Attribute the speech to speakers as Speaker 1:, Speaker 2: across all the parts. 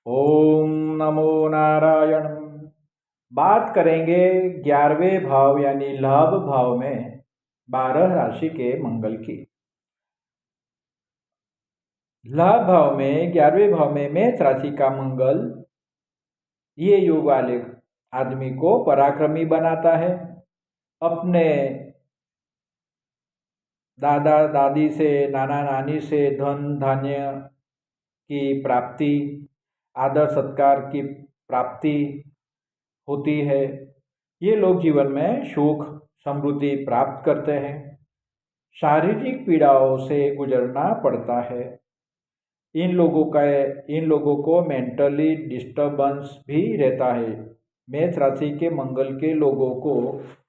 Speaker 1: ओम नमो नारायण। बात करेंगे 11वें भाव यानी लाभ भाव में 12 राशि के मंगल की। लाभ भाव में 11वें भाव में मेष राशि का मंगल ये योग वाले आदमी को पराक्रमी बनाता है। अपने दादा दादी से, नाना नानी से धन धान्य की प्राप्ति, आदर सत्कार की प्राप्ति होती है। ये लोग जीवन में सुख समृद्धि प्राप्त करते हैं। शारीरिक पीड़ाओं से गुजरना पड़ता है। इन लोगों को मेंटली डिस्टर्बेंस भी रहता है। मेष राशि के मंगल के लोगों को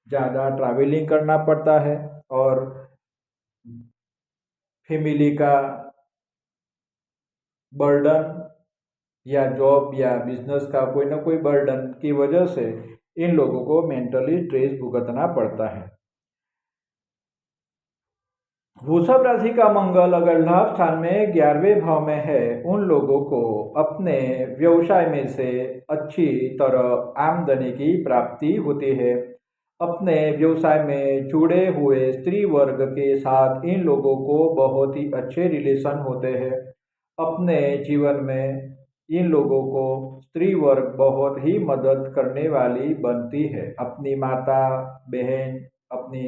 Speaker 1: ज़्यादा ट्रैवलिंग करना पड़ता है और फैमिली का बर्डन या जॉब या बिजनेस का कोई ना कोई बर्डन की वजह से इन लोगों को मेंटली स्ट्रेस भुगतना पड़ता है। वृषभ राशि का मंगल अगर लाभ स्थान में 11वें भाव में है, उन लोगों को अपने व्यवसाय में से अच्छी तरह आमदनी की प्राप्ति होती है। अपने व्यवसाय में जुड़े हुए स्त्री वर्ग के साथ इन लोगों को बहुत ही अच्छे रिलेशन होते हैं। अपने जीवन में इन लोगों को स्त्री वर्ग बहुत ही मदद करने वाली बनती है। अपनी माता बहन, अपनी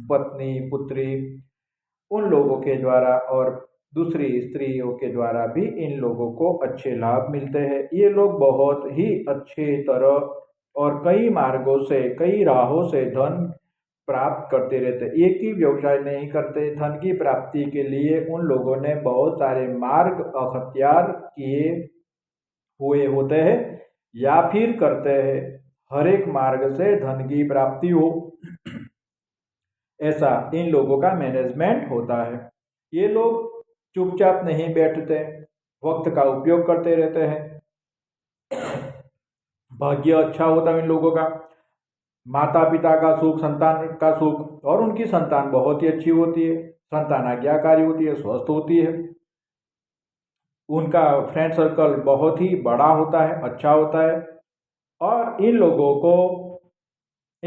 Speaker 1: पत्नी पुत्री उन लोगों के द्वारा और दूसरी स्त्रियों के द्वारा भी इन लोगों को अच्छे लाभ मिलते हैं। ये लोग बहुत ही अच्छे तरह और कई मार्गों से, कई राहों से धन प्राप्त करते रहते। एक ही व्यवसाय नहीं करते। धन की प्राप्ति के लिए उन लोगों ने बहुत सारे मार्ग अख्तियार किए हुए होते हैं या फिर करते हैं। हर एक मार्ग से धन की प्राप्ति हो, ऐसा इन लोगों का मैनेजमेंट होता है। ये लोग चुपचाप नहीं बैठते, वक्त का उपयोग करते रहते हैं। भाग्य अच्छा होता है इन लोगों का। माता पिता का सुख, संतान का सुख, और उनकी संतान बहुत ही अच्छी होती है। संतान आज्ञाकारी होती है, स्वस्थ होती है। उनका फ्रेंड सर्कल बहुत ही बड़ा होता है, अच्छा होता है। और इन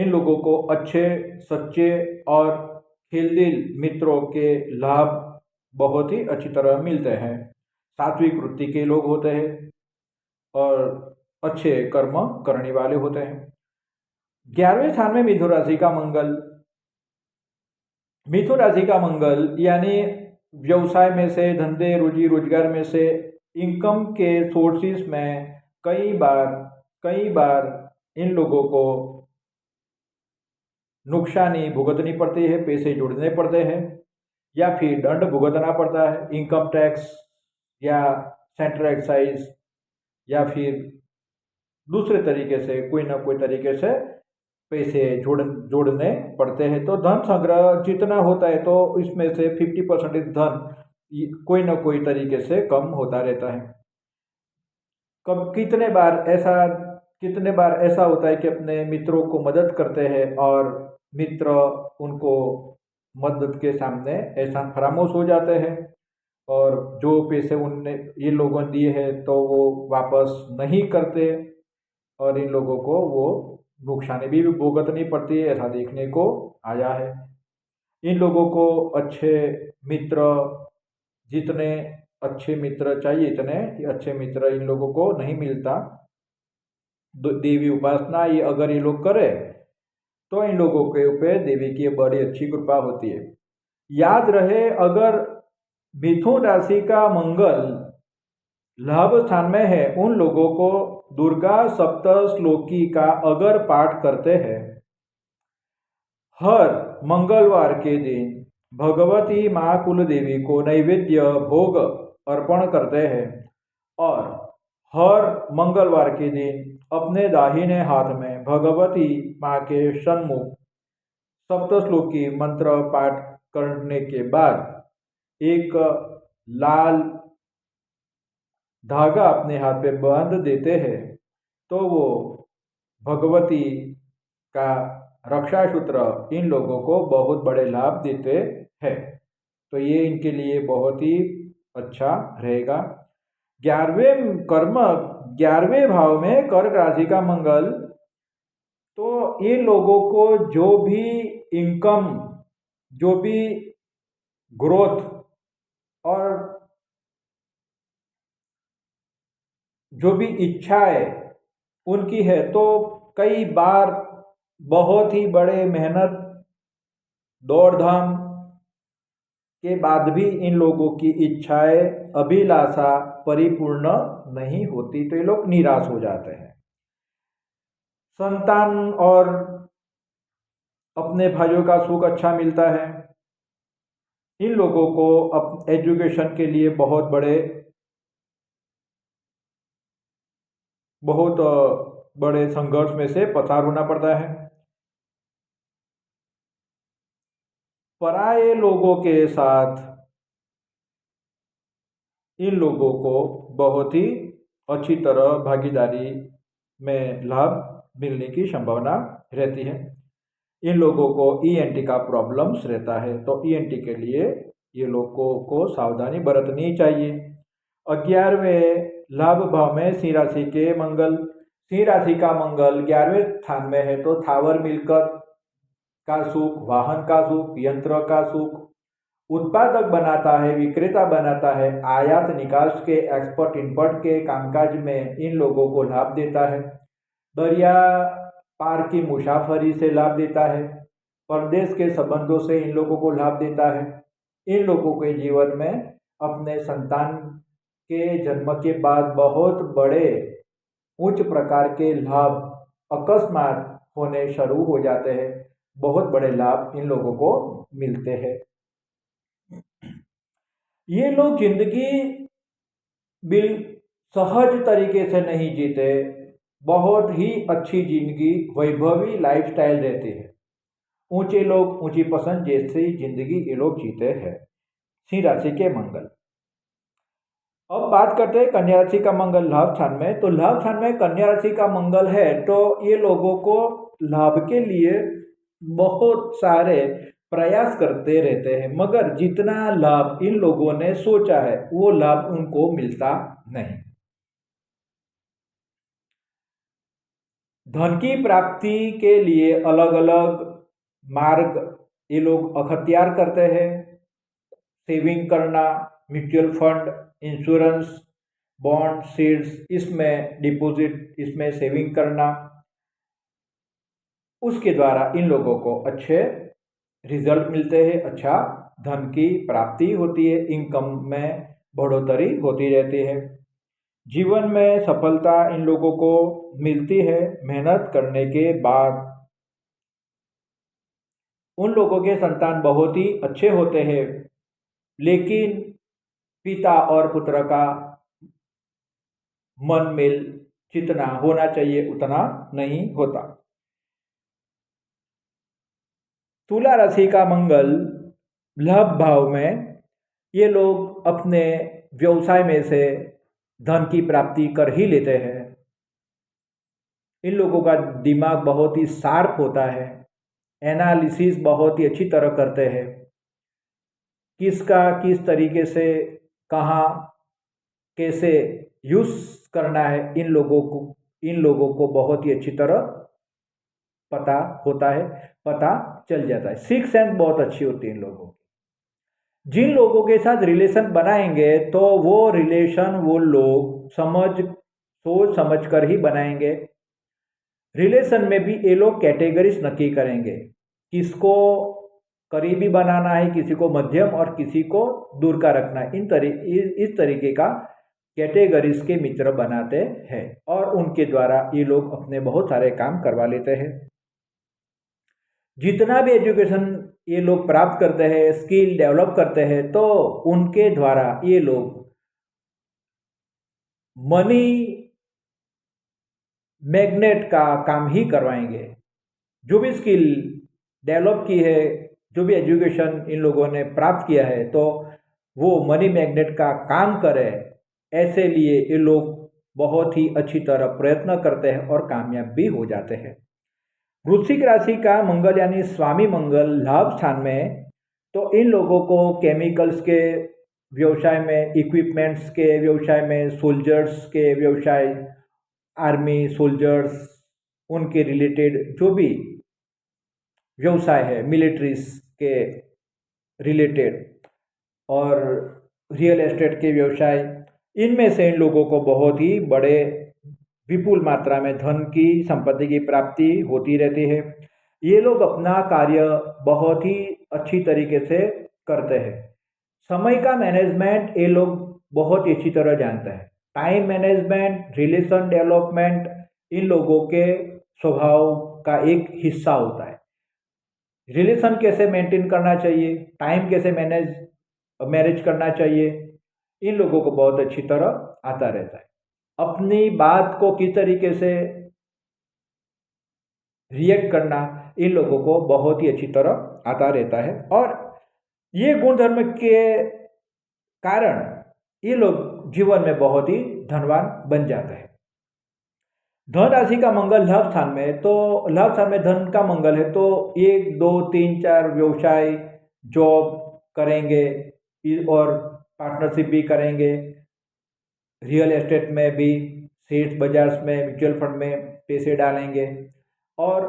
Speaker 1: लोगों को अच्छे, सच्चे और खिलदिल मित्रों के लाभ बहुत ही अच्छी तरह मिलते हैं। सात्विक वृत्ति के लोग होते हैं और अच्छे कर्म करने वाले होते हैं। 11वें स्थान में मिथुन राशि का मंगल यानी व्यवसाय में से, धंधे रोजी रोजगार में से, इनकम के सोर्सेस में कई बार इन लोगों को नुकसानी भुगतनी पड़ती है, पैसे जोड़ने पड़ते हैं या फिर दंड भुगतना पड़ता है। इनकम टैक्स या सेंट्रल एक्साइज या फिर दूसरे तरीके से कोई ना कोई तरीके से पैसे जोड़ने पड़ते हैं। तो धन संग्रह जितना होता है तो इसमें से 50% धन कोई ना कोई तरीके से कम होता रहता है। कितने बार ऐसा होता है कि अपने मित्रों को मदद करते हैं और मित्र उनको मदद के सामने ऐसा फरामोश हो जाते हैं और जो पैसे उनने ये लोगों ने दिए हैं तो वो वापस नहीं करते और इन लोगों को वो नुकसानी भी भुगतनी पड़ती है। ऐसा देखने को आया है। इन लोगों को जितने अच्छे मित्र चाहिए, इतने अच्छे मित्र इन लोगों को नहीं मिलता। देवी उपासना ये अगर ये लोग करे तो इन लोगों के ऊपर देवी की बड़ी अच्छी कृपा होती है। याद रहे, अगर मिथुन राशि का मंगल लाभ स्थान में है, उन लोगों को दुर्गा सप्तश्लोकी का अगर पाठ करते हैं, हर मंगलवार के दिन भगवती माँ कुल देवी को नैवेद्य भोग अर्पण करते हैं और हर मंगलवार के दिन अपने दाहिने हाथ में भगवती माँ के सन्मुख सप्तश्लोकी मंत्र पाठ करने के बाद एक लाल धागा अपने हाथ पे बांध देते हैं तो वो भगवती का रक्षा सूत्र इन लोगों को बहुत बड़े लाभ देते हैं। तो ये इनके लिए बहुत ही अच्छा रहेगा। ग्यारहवें भाव में कर्क राशि का मंगल, तो ये लोगों को जो भी इनकम, जो भी ग्रोथ और जो भी इच्छाएं उनकी है, तो कई बार बहुत ही बड़े मेहनत दौड़ धाम के बाद भी इन लोगों की इच्छाएं अभिलाषा परिपूर्ण नहीं होती, तो ये लोग निराश हो जाते हैं। संतान और अपने भाइयों का सुख अच्छा मिलता है। इन लोगों को एजुकेशन के लिए बहुत बड़े संघर्ष में से पसार होना पड़ता है। पराये लोगों के साथ इन लोगों को बहुत ही अच्छी तरह भागीदारी में लाभ मिलने की संभावना रहती है। इन लोगों को ईएनटी का प्रॉब्लम्स रहता है, तो ईएनटी के लिए ये लोगों को सावधानी बरतनी चाहिए। 11वें लाभ भाव में सिंह राशि के मंगल, सिंह राशि का मंगल 11वें स्थान में है, तो थावर मिलकत का सुख, वाहन का सुख, यंत्र का सुख, उत्पादक बनाता है, विक्रेता बनाता है, आयात निकास के, एक्सपोर्ट इंपोर्ट के कामकाज में इन लोगों को लाभ देता है। दरिया पार की मुसाफरी से लाभ देता है। परदेश के संबंधों से इन लोगों को लाभ देता है। इन लोगों के जीवन में अपने संतान के जन्म के बाद बहुत बड़े उच्च प्रकार के लाभ अकस्मात होने शुरू हो जाते हैं। बहुत बड़े लाभ इन लोगों को मिलते हैं। ये लोग जिंदगी बिल सहज तरीके से नहीं जीते, बहुत ही अच्छी जिंदगी, वैभवी लाइफस्टाइल रहती है। ऊंचे लोग ऊंची पसंद जैसी जिंदगी ये लोग जीते हैं। सिंह राशि के मंगल। अब बात करते हैं कन्या राशि का मंगल लाभ स्थान में। तो लाभ स्थान में कन्या राशि का मंगल है, तो ये लोगों को लाभ के लिए बहुत सारे प्रयास करते रहते हैं, मगर जितना लाभ इन लोगों ने सोचा है वो लाभ उनको मिलता नहीं। धन की प्राप्ति के लिए अलग अलग मार्ग ये लोग अख्तियार करते हैं। सेविंग करना, mutual fund, insurance, bond, seeds, इसमें डिपॉजिट, इसमें सेविंग करना, उसके द्वारा इन लोगों को अच्छे रिजल्ट मिलते हैं, अच्छा धन की प्राप्ति होती है, इनकम में बढ़ोतरी होती रहती है। जीवन में सफलता इन लोगों को मिलती है मेहनत करने के बाद। उन लोगों के संतान बहुत ही अच्छे होते हैं, लेकिन पिता और पुत्र का मन मेल जितना होना चाहिए उतना नहीं होता। तुला राशि का मंगल लाभ भाव में, ये लोग अपने व्यवसाय में से धन की प्राप्ति कर ही लेते हैं। इन लोगों का दिमाग बहुत ही शार्प होता है, एनालिसिस बहुत ही अच्छी तरह करते हैं, किसका किस तरीके से कहाँ कैसे यूज करना है इन लोगों को बहुत ही अच्छी तरह पता होता है, पता चल जाता है। सिक्स सेंस बहुत अच्छी होती है इन लोगों की। जिन लोगों के साथ रिलेशन बनाएंगे तो वो रिलेशन वो लोग सोच समझ कर ही बनाएंगे। रिलेशन में भी ये लोग कैटेगरीज नक्की करेंगे, किसको करीबी बनाना है, किसी को मध्यम और किसी को दूर का रखना है। इस तरीके का कैटेगरीज के मित्र बनाते हैं और उनके द्वारा ये लोग अपने बहुत सारे काम करवा लेते हैं। जितना भी एजुकेशन ये लोग प्राप्त करते हैं, स्किल डेवलप करते हैं, तो उनके द्वारा ये लोग मनी मैग्नेट का काम ही करवाएंगे। जो भी स्किल डेवलप की है, जो भी एजुकेशन इन लोगों ने प्राप्त किया है, तो वो मनी मैग्नेट का काम करे, ऐसे लिए ये लोग बहुत ही अच्छी तरह प्रयत्न करते हैं और कामयाब भी हो जाते हैं। वृश्चिक राशि का मंगल यानी स्वामी मंगल लाभ स्थान में, तो इन लोगों को केमिकल्स के व्यवसाय में इक्विपमेंट्स के व्यवसाय में, सोल्जर्स के व्यवसाय, आर्मी सोल्जर्स, उनके रिलेटेड जो भी व्यवसाय है मिलिट्रीज के रिलेटेड, और रियल एस्टेट के व्यवसाय, इनमें से इन लोगों को बहुत ही बड़े विपुल मात्रा में धन की संपत्ति की प्राप्ति होती रहती है। ये लोग अपना कार्य बहुत ही अच्छी तरीके से करते हैं। समय का मैनेजमेंट ये लोग बहुत ही अच्छी तरह जानते हैं। Time management, relation development in लोगों के स्वभाव का एक हिस्सा होता है। रिलेशन कैसे मेंटेन करना चाहिए, टाइम कैसे मैनेज करना चाहिए, इन लोगों को बहुत अच्छी तरह आता रहता है। अपनी बात को किस तरीके से रिएक्ट करना इन लोगों को बहुत ही अच्छी तरह आता रहता है, और ये गुणधर्म के कारण ये लोग जीवन में बहुत ही धनवान बन जाते हैं। धन राशि का मंगल लाभ स्थान में, तो लाभ स्थान में धन का मंगल है तो 1 2 3 4 व्यवसाय, जॉब करेंगे और पार्टनरशिप भी करेंगे, रियल एस्टेट में भी, शेयर बाजार में, म्यूचुअल फंड में पैसे डालेंगे, और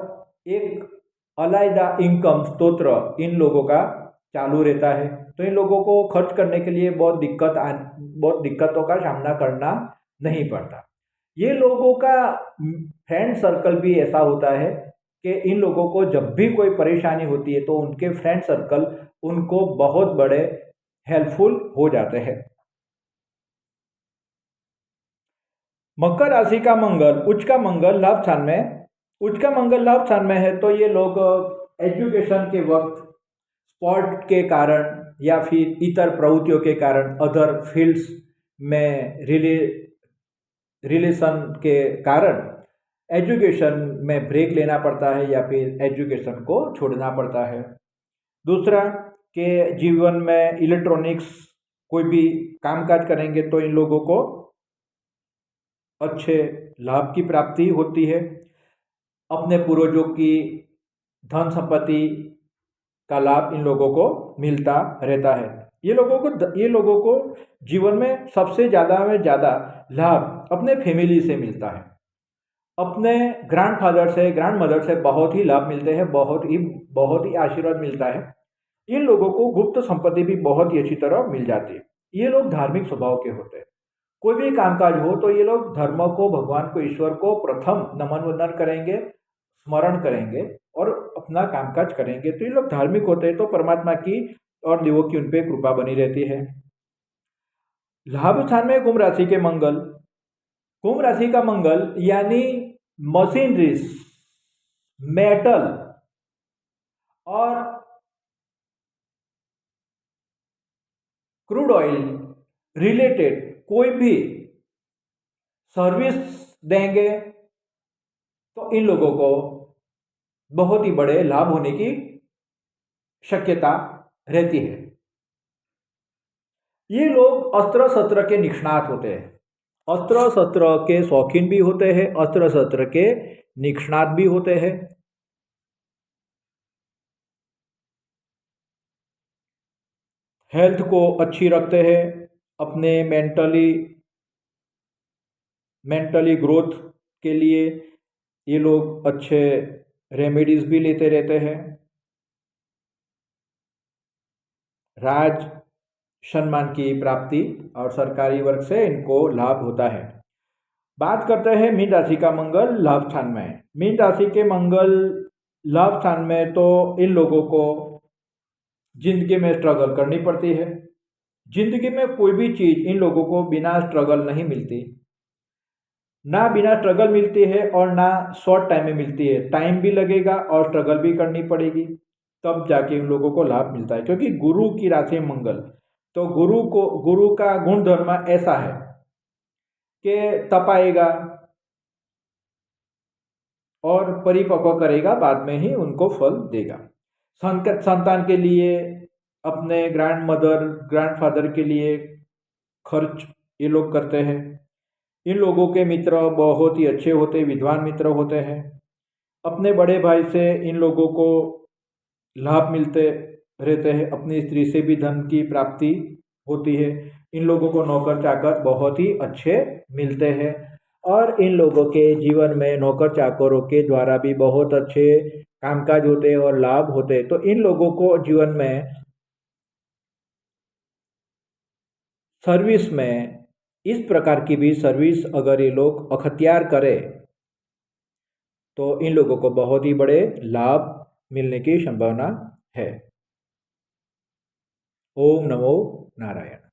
Speaker 1: एक अलग इनकम स्रोत इन लोगों का चालू रहता है। तो इन लोगों को खर्च करने के लिए बहुत दिक्कतों का सामना करना नहीं पड़ता। ये लोगों का फ्रेंड सर्कल भी ऐसा होता है कि इन लोगों को जब भी कोई परेशानी होती है तो उनके फ्रेंड सर्कल उनको बहुत बड़े हेल्पफुल हो जाते हैं। मकर राशि का मंगल, उच्च का मंगल लाभ स्थान में, उच्च का मंगल लाभ स्थान में है तो ये लोग एजुकेशन के वक्त, स्पोर्ट के कारण या फिर इतर प्रवृत्तियों के कारण, अदर फील्ड्स में रिलेशन के कारण एजुकेशन में ब्रेक लेना पड़ता है या फिर एजुकेशन को छोड़ना पड़ता है। दूसरा कि जीवन में इलेक्ट्रॉनिक्स कोई भी कामकाज करेंगे तो इन लोगों को अच्छे लाभ की प्राप्ति होती है। अपने पूर्वजों की धन संपत्ति का लाभ इन लोगों को मिलता रहता है। ये लोगों को जीवन में सबसे ज़्यादा लाभ अपने फैमिली से मिलता है। अपने ग्रैंडफादर से, ग्रैंडमदर से बहुत ही लाभ मिलते हैं, बहुत ही आशीर्वाद मिलता है। इन लोगों को गुप्त संपत्ति भी बहुत ही अच्छी तरह मिल जाती है। ये लोग धार्मिक स्वभाव के होते हैं। कोई भी कामकाज हो तो ये लोग धर्म को, भगवान को, ईश्वर को प्रथम नमन वंदन करेंगे, स्मरण करेंगे और अपना कामकाज करेंगे। तो ये लोग धार्मिक होते हैं तो परमात्मा की और देवों की उन पर कृपा बनी रहती है। लाभ स्थान में कुंभ राशि के मंगल, कुंभ राशि का मंगल यानी मशीनरीज, मेटल और क्रूड ऑयल रिलेटेड कोई भी सर्विस देंगे तो इन लोगों को बहुत ही बड़े लाभ होने की शक्यता रहती है। ये लोग अस्त्र शस्त्र के निष्णात होते हैं, अस्त्र शस्त्र के शौकीन भी होते हैं, अस्त्र शस्त्र के निष्णात भी होते हैं। हेल्थ को अच्छी रखते हैं, अपने मेंटली ग्रोथ के लिए ये लोग अच्छे रेमेडीज भी लेते रहते हैं। राज सम्मान की प्राप्ति और सरकारी वर्ग से इनको लाभ होता है। बात करते हैं मीन राशि का मंगल लाभ स्थान में। मीन राशि के मंगल लाभ स्थान में तो इन लोगों को जिंदगी में स्ट्रगल करनी पड़ती है। जिंदगी में कोई भी चीज़ इन लोगों को बिना स्ट्रगल नहीं मिलती, ना बिना स्ट्रगल मिलती है और ना शॉर्ट टाइम में मिलती है। टाइम भी लगेगा और स्ट्रगल भी करनी पड़ेगी, तब जाके इन लोगों को लाभ मिलता है। क्योंकि गुरु की राशि मंगल, तो गुरु का गुण धर्म ऐसा है कि तपाएगा और परिपक्व करेगा, बाद में ही उनको फल देगा। संतान के लिए, अपने ग्रैंडफादर के लिए खर्च ये लोग करते हैं। इन लोगों के मित्र बहुत ही अच्छे होते, विद्वान मित्र होते हैं। अपने बड़े भाई से इन लोगों को लाभ मिलते रहते हैं। अपनी स्त्री से भी धन की प्राप्ति होती है। इन लोगों को नौकर चाकर बहुत ही अच्छे मिलते हैं और इन लोगों के जीवन में नौकर चाकरों के द्वारा भी बहुत अच्छे कामकाज होते हैं और लाभ होते हैं। तो इन लोगों को जीवन में सर्विस में इस प्रकार की भी सर्विस अगर ये लोग अख्तियार करें तो इन लोगों को बहुत ही बड़े लाभ मिलने की संभावना है। ओम नमो नारायण।